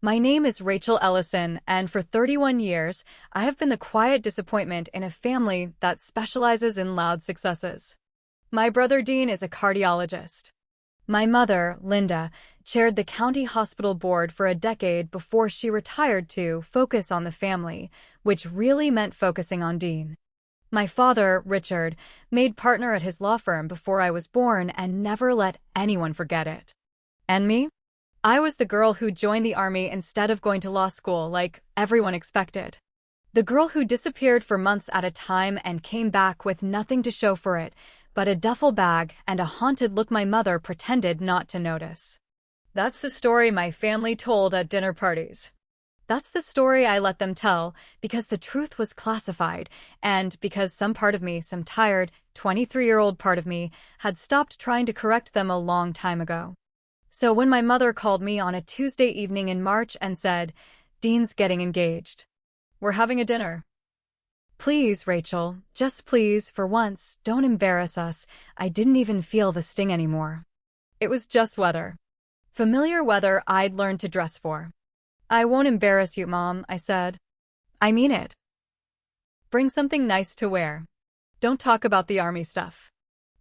My name is Rachel Ellison, and for 31 years, I have been the quiet disappointment in a family that specializes in loud successes. My brother Dean is a cardiologist. My mother, Linda, chaired the county hospital board for a decade before she retired to focus on the family, which really meant focusing on Dean. My father, Richard, made partner at his law firm before I was born and never let anyone forget it. And me? I was the girl who joined the army instead of going to law school like everyone expected. The girl who disappeared for months at a time and came back with nothing to show for it, but a duffel bag and a haunted look my mother pretended not to notice. That's the story my family told at dinner parties. That's the story I let them tell because the truth was classified and because some part of me, some tired, 23-year-old part of me, had stopped trying to correct them a long time ago. So when my mother called me on a Tuesday evening in March and said, "Dean's getting engaged. We're having a dinner. Please, Rachel, just please, for once, don't embarrass us," I didn't even feel the sting anymore. It was just weather. Familiar weather I'd learned to dress for. "I won't embarrass you, Mom," I said. "I mean it. Bring something nice to wear. Don't talk about the army stuff.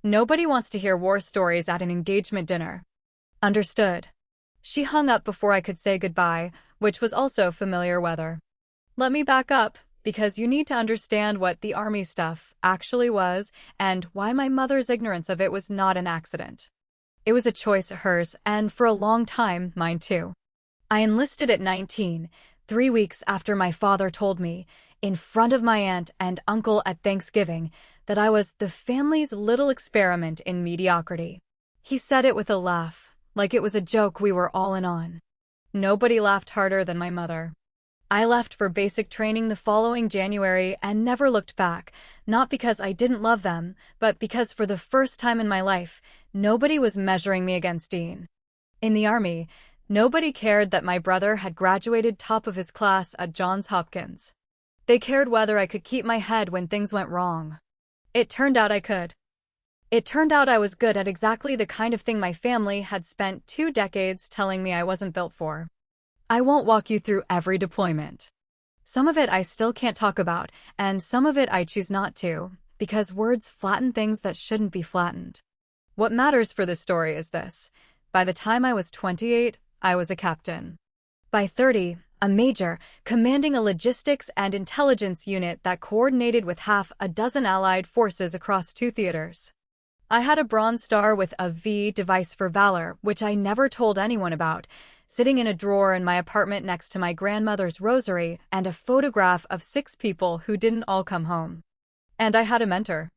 Nobody wants to hear war stories at an engagement dinner." "Understood." She hung up before I could say goodbye, which was also familiar weather. Let me back up, because you need to understand what the army stuff actually was and why my mother's ignorance of it was not an accident. It was a choice of hers, and for a long time, mine too. I enlisted at 19, 3 weeks after my father told me, in front of my aunt and uncle at Thanksgiving, that I was the family's little experiment in mediocrity. He said it with a laugh, like it was a joke we were all in on. Nobody laughed harder than my mother. I left for basic training the following January and never looked back, not because I didn't love them, but because for the first time in my life, nobody was measuring me against Dean. In the Army, nobody cared that my brother had graduated top of his class at Johns Hopkins. They cared whether I could keep my head when things went wrong. It turned out I could. It turned out I was good at exactly the kind of thing my family had spent 2 decades telling me I wasn't built for. I won't walk you through every deployment. Some of it I still can't talk about, and some of it I choose not to, because words flatten things that shouldn't be flattened. What matters for this story is this. By the time I was 28, I was a captain. By 30, a major, commanding a logistics and intelligence unit that coordinated with half a dozen allied forces across 2 theaters. I had a Bronze Star with a V device for valor, which I never told anyone about, sitting in a drawer in my apartment next to my grandmother's rosary and a photograph of 6 people who didn't all come home. And I had a mentor.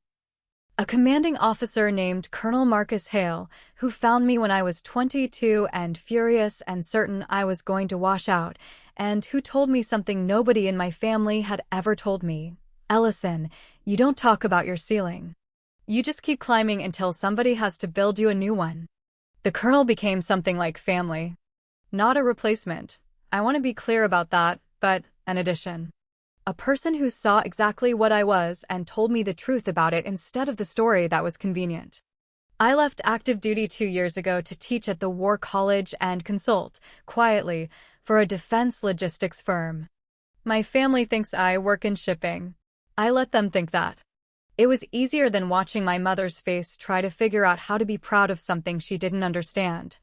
A commanding officer named Colonel Marcus Hale, who found me when I was 22 and furious and certain I was going to wash out, and who told me something nobody in my family had ever told me. "Ellison, you don't talk about your ceiling. You just keep climbing until somebody has to build you a new one." The colonel became something like family. Not a replacement. I want to be clear about that, but an addition. A person who saw exactly what I was and told me the truth about it instead of the story that was convenient. I left active duty 2 years ago to teach at the War College and consult, quietly, for a defense logistics firm. My family thinks I work in shipping. I let them think that. It was easier than watching my mother's face try to figure out how to be proud of something she didn't understand.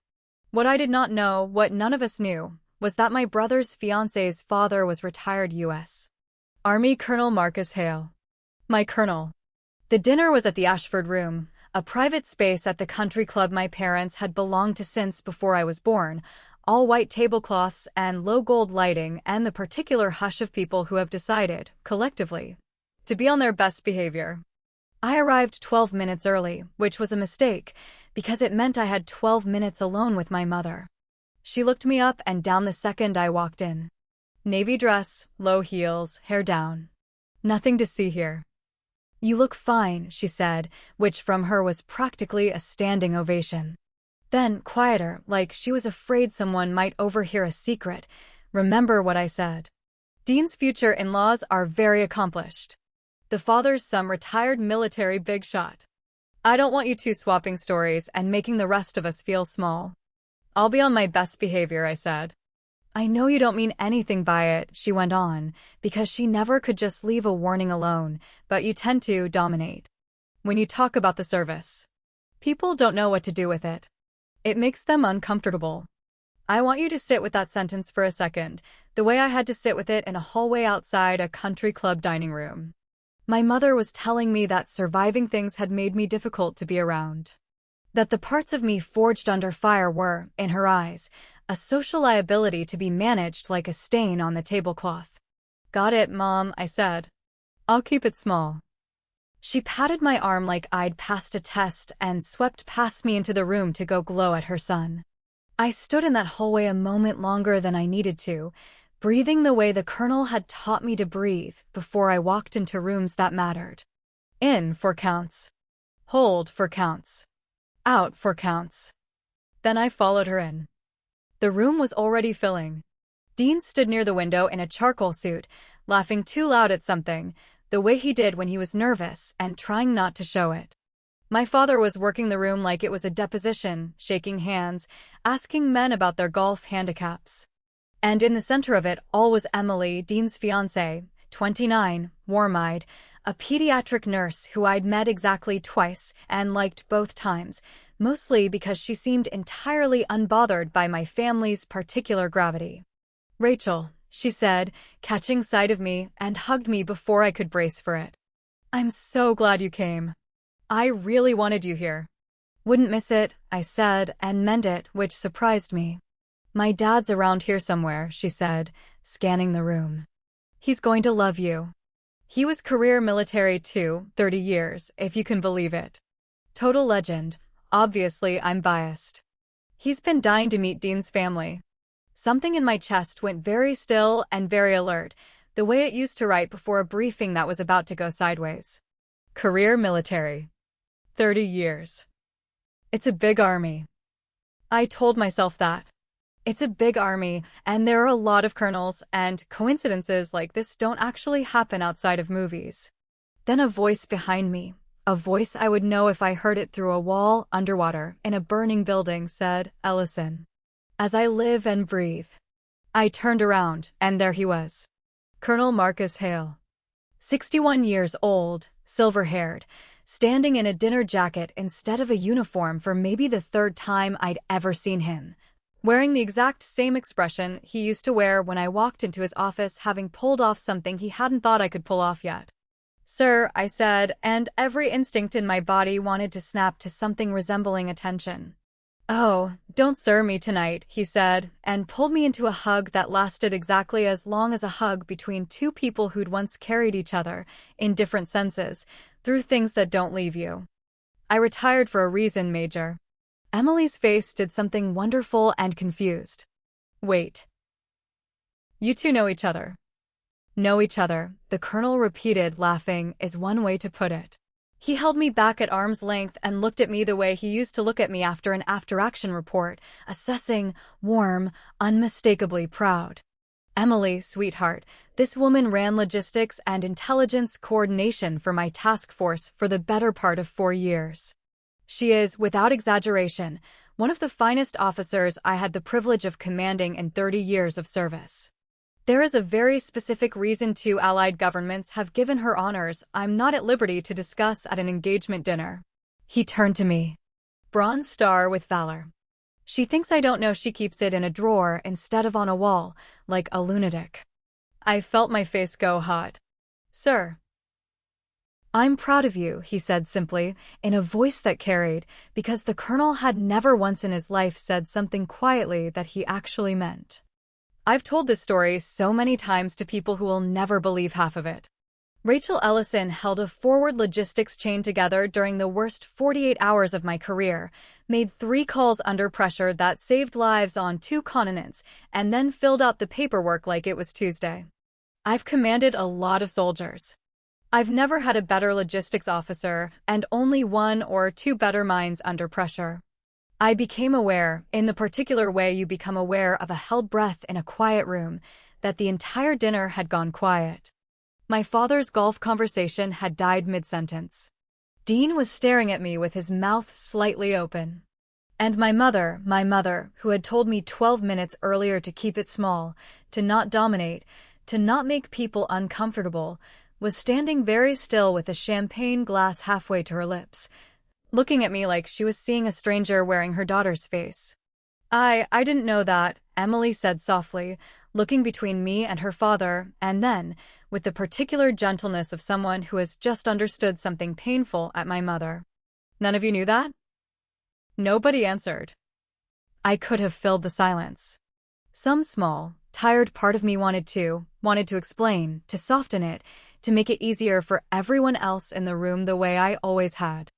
What I did not know, what none of us knew, was that my brother's fiancé's father was retired U.S. Army Colonel Marcus Hale. My colonel. The dinner was at the Ashford Room, a private space at the country club my parents had belonged to since before I was born, all white tablecloths and low gold lighting and the particular hush of people who have decided, collectively, to be on their best behavior. I arrived 12 minutes early, which was a mistake, because it meant I had 12 minutes alone with my mother. She looked me up and down the second I walked in. Navy dress, low heels, hair down. "Nothing to see here." "You look fine," she said, which from her was practically a standing ovation. Then, quieter, like she was afraid someone might overhear a secret, "Remember what I said. Dean's future in-laws are very accomplished. The father's some retired military big shot. I don't want you two swapping stories and making the rest of us feel small." "I'll be on my best behavior," I said. I know you don't mean anything by it, she went on, because she never could just leave a warning alone, but you tend to dominate. When you talk about the service, people don't know what to do with it. It makes them uncomfortable. I want you to sit with that sentence for a second, the way I had to sit with it in a hallway outside a country club dining room. My mother was telling me that surviving things had made me difficult to be around. That the parts of me forged under fire were, in her eyes, a social liability to be managed like a stain on the tablecloth. Got it, Mom, I said. I'll keep it small. She patted my arm like I'd passed a test and swept past me into the room to go glow at her son. I stood in that hallway a moment longer than I needed to, breathing the way the Colonel had taught me to breathe before I walked into rooms that mattered. In for counts. Hold for counts. Out for counts. Then I followed her in. The room was already filling. Dean stood near the window in a charcoal suit, laughing too loud at something, the way he did when he was nervous and trying not to show it. My father was working the room like it was a deposition, shaking hands, asking men about their golf handicaps. And in the center of it all was Emily, Dean's fiancée, 29, warm-eyed, a pediatric nurse who I'd met exactly twice and liked both times, mostly because she seemed entirely unbothered by my family's particular gravity. Rachel, she said, catching sight of me, and hugged me before I could brace for it. I'm so glad you came. I really wanted you here. Wouldn't miss it, I said, and meant it, which surprised me. My dad's around here somewhere, she said, scanning the room. He's going to love you. He was career military too, 30 years, if you can believe it. Total legend. Obviously, I'm biased. He's been dying to meet Dean's family. Something in my chest went very still and very alert, the way it used to right before a briefing that was about to go sideways. Career military. 30 years. It's a big army. I told myself that. It's a big army, and there are a lot of colonels, and coincidences like this don't actually happen outside of movies. Then a voice behind me, a voice I would know if I heard it through a wall, underwater, in a burning building, said, Ellison. As I live and breathe. I turned around, and there he was. Colonel Marcus Hale. 61 years old, silver-haired, standing in a dinner jacket instead of a uniform for maybe the third time I'd ever seen him. Wearing the exact same expression he used to wear when I walked into his office, having pulled off something he hadn't thought I could pull off yet. Sir, I said, and every instinct in my body wanted to snap to something resembling attention. Oh, don't sir me tonight, he said, and pulled me into a hug that lasted exactly as long as a hug between two people who'd once carried each other, in different senses, through things that don't leave you. I retired for a reason, Major. Emily's face did something wonderful and confused. Wait. You two know each other. Know each other, the Colonel repeated, laughing, is one way to put it. He held me back at arm's length and looked at me the way he used to look at me after an after-action report, assessing, warm, unmistakably proud. Emily, sweetheart, this woman ran logistics and intelligence coordination for my task force for the better part of 4 years. She is, without exaggeration, one of the finest officers I had the privilege of commanding in 30 years of service. There is a very specific reason two allied governments have given her honors I'm not at liberty to discuss at an engagement dinner. He turned to me. Bronze Star with Valor. She thinks I don't know she keeps it in a drawer instead of on a wall, like a lunatic. I felt my face go hot. Sir. I'm proud of you, he said simply, in a voice that carried, because the Colonel had never once in his life said something quietly that he actually meant. I've told this story so many times to people who will never believe half of it. Rachel Ellison held a forward logistics chain together during the worst 48 hours of my career, made 3 calls under pressure that saved lives on 2 continents, and then filled out the paperwork like it was Tuesday. I've commanded a lot of soldiers. I've never had a better logistics officer, and only 1 or 2 better minds under pressure. I became aware, in the particular way you become aware of a held breath in a quiet room, that the entire dinner had gone quiet. My father's golf conversation had died mid-sentence. Dean was staring at me with his mouth slightly open. And my mother, who had told me 12 minutes earlier to keep it small, to not dominate, to not make people uncomfortable, was standing very still with a champagne glass halfway to her lips, looking at me like she was seeing a stranger wearing her daughter's face. I didn't know that, Emily said softly, looking between me and her father, and then, with the particular gentleness of someone who has just understood something painful, at my mother. None of you knew that? Nobody answered. I could have filled the silence. Some small, tired part of me wanted to explain, to soften it, to make it easier for everyone else in the room the way I always had.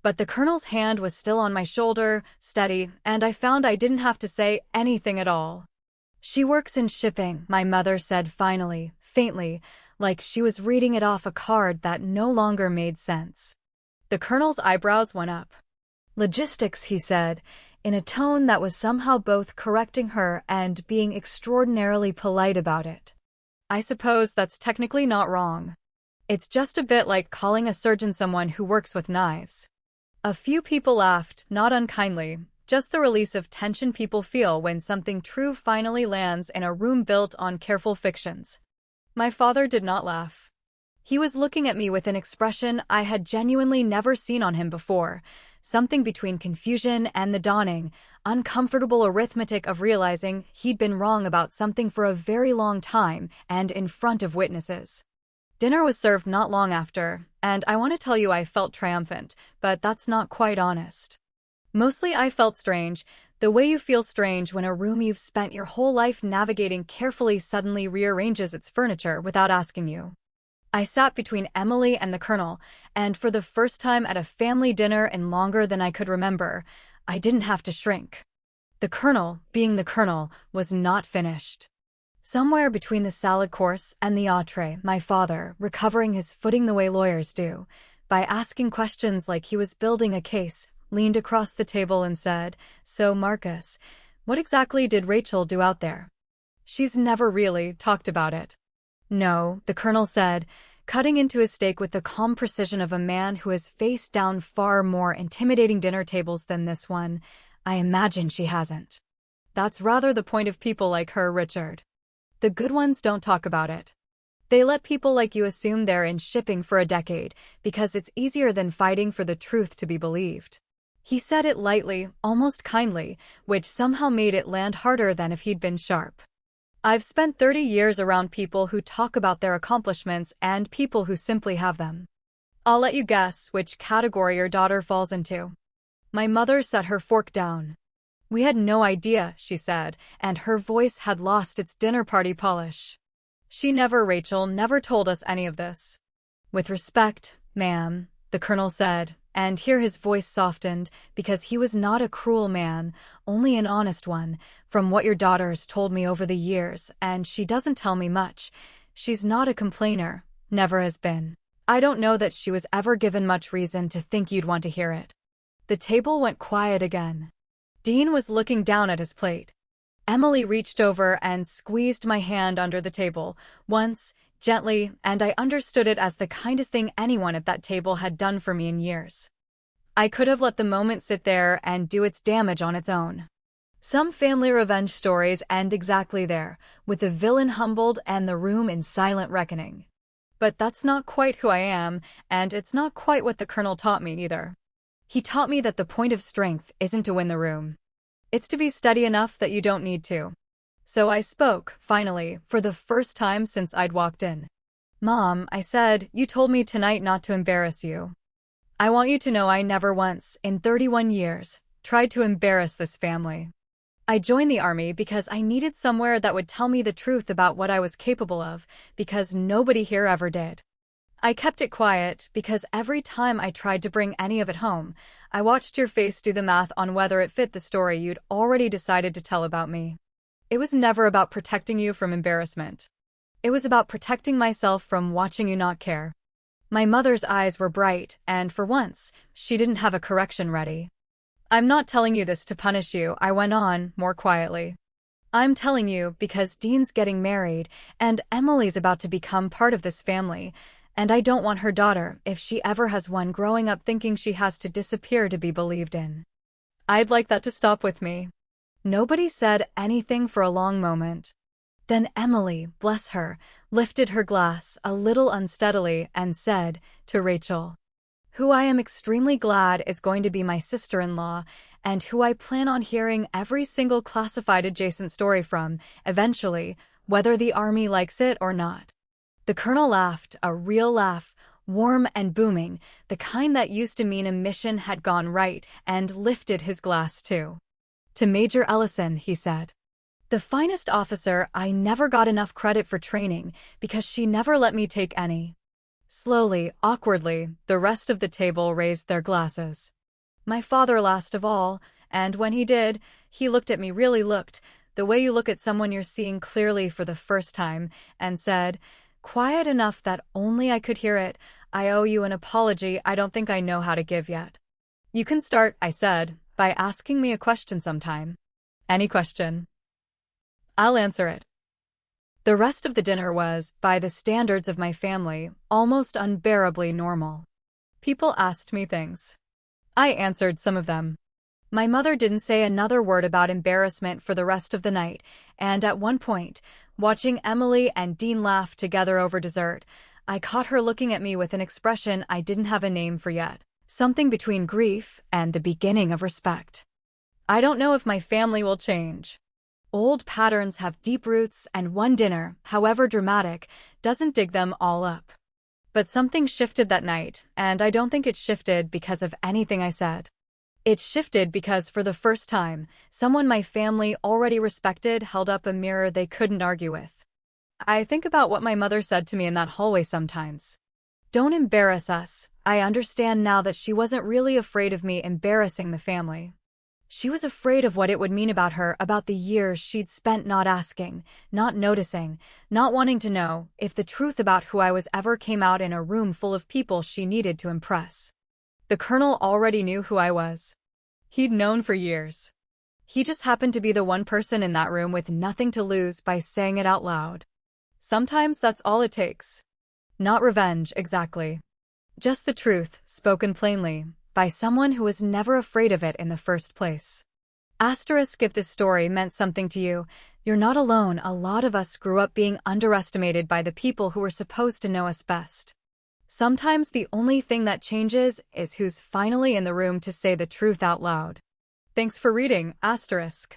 But the Colonel's hand was still on my shoulder, steady, and I found I didn't have to say anything at all. She works in shipping, my mother said finally, faintly, like she was reading it off a card that no longer made sense. The Colonel's eyebrows went up. Logistics, he said, in a tone that was somehow both correcting her and being extraordinarily polite about it. I suppose that's technically not wrong. It's just a bit like calling a surgeon someone who works with knives. A few people laughed, not unkindly, just the release of tension people feel when something true finally lands in a room built on careful fictions. My father did not laugh. He was looking at me with an expression I had genuinely never seen on him before, something between confusion and the dawning, uncomfortable arithmetic of realizing he'd been wrong about something for a very long time and in front of witnesses. Dinner was served not long after, and I want to tell you I felt triumphant, but that's not quite honest. Mostly I felt strange, the way you feel strange when a room you've spent your whole life navigating carefully suddenly rearranges its furniture without asking you. I sat between Emily and the Colonel, and for the first time at a family dinner in longer than I could remember, I didn't have to shrink. The Colonel, being the Colonel, was not finished. Somewhere between the salad course and the entree, my father, recovering his footing the way lawyers do, by asking questions like he was building a case, leaned across the table and said, "So, Marcus, what exactly did Rachel do out there? She's never really talked about it." "No," the Colonel said, cutting into his steak with the calm precision of a man who has faced down far more intimidating dinner tables than this one. "I imagine she hasn't. That's rather the point of people like her, Richard. The good ones don't talk about it. They let people like you assume they're in shipping for a decade, because it's easier than fighting for the truth to be believed." He said it lightly, almost kindly, which somehow made it land harder than if he'd been sharp. I've spent 30 years around people who talk about their accomplishments and people who simply have them. I'll let you guess which category your daughter falls into. My mother set her fork down. "We had no idea," she said, and her voice had lost its dinner party polish. Rachel never told us any of this." "With respect, ma'am," the Colonel said, and here his voice softened, because he was not a cruel man, only an honest one, "from what your daughter's told me over the years, and she doesn't tell me much, she's not a complainer, never has been. I don't know that she was ever given much reason to think you'd want to hear it." The table went quiet again. Dean was looking down at his plate. Emily reached over and squeezed my hand under the table, once, gently, and I understood it as the kindest thing anyone at that table had done for me in years. I could have let the moment sit there and do its damage on its own. Some family revenge stories end exactly there, with the villain humbled and the room in silent reckoning. But that's not quite who I am, and it's not quite what the Colonel taught me either. He taught me that the point of strength isn't to win the room. It's to be steady enough that you don't need to. So I spoke, finally, for the first time since I'd walked in. "Mom," I said, "you told me tonight not to embarrass you. I want you to know I never once, in 31 years, tried to embarrass this family. I joined the army because I needed somewhere that would tell me the truth about what I was capable of, because nobody here ever did. I kept it quiet because every time I tried to bring any of it home, I watched your face do the math on whether it fit the story you'd already decided to tell about me. It was never about protecting you from embarrassment. It was about protecting myself from watching you not care." My mother's eyes were bright, and for once, she didn't have a correction ready. "I'm not telling you this to punish you," I went on, more quietly. "I'm telling you because Dean's getting married, and Emily's about to become part of this family, and I don't want her daughter, if she ever has one, growing up thinking she has to disappear to be believed in." I'd like that to stop with me. Nobody said anything for a long moment. Then Emily, bless her, lifted her glass a little unsteadily and said to Rachel, who I am extremely glad is going to be my sister-in-law, and who I plan on hearing every single classified adjacent story from, eventually, whether the army likes it or not. The colonel laughed, a real laugh, warm and booming, the kind that used to mean a mission had gone right, and lifted his glass too. To Major Ellison, he said. The finest officer. I never got enough credit for training, because she never let me take any. Slowly, awkwardly, the rest of the table raised their glasses. My father last of all, and when he did, he looked at me, really looked, the way you look at someone you're seeing clearly for the first time, and said, quiet enough that only I could hear it, I owe you an apology I don't think I know how to give yet. You can start, I said, by asking me a question sometime. Any question. I'll answer it. The rest of the dinner was, by the standards of my family, almost unbearably normal. People asked me things. I answered some of them. My mother didn't say another word about embarrassment for the rest of the night, and at one point, watching Emily and Dean laugh together over dessert, I caught her looking at me with an expression I didn't have a name for yet, something between grief and the beginning of respect. I don't know if my family will change. Old patterns have deep roots, and one dinner, however dramatic, doesn't dig them all up. But something shifted that night, and I don't think it shifted because of anything I said. It shifted because, for the first time, someone my family already respected held up a mirror they couldn't argue with. I think about what my mother said to me in that hallway sometimes. Don't embarrass us. I understand now that she wasn't really afraid of me embarrassing the family. She was afraid of what it would mean about her, about the years she'd spent not asking, not noticing, not wanting to know if the truth about who I was ever came out in a room full of people she needed to impress. The colonel already knew who I was. He'd known for years. He just happened to be the one person in that room with nothing to lose by saying it out loud. Sometimes that's all it takes. Not revenge, exactly. Just the truth, spoken plainly, by someone who was never afraid of it in the first place. Asterisk, if this story meant something to you, you're not alone. A lot of us grew up being underestimated by the people who were supposed to know us best. Sometimes the only thing that changes is who's finally in the room to say the truth out loud. Thanks for reading, Asterisk.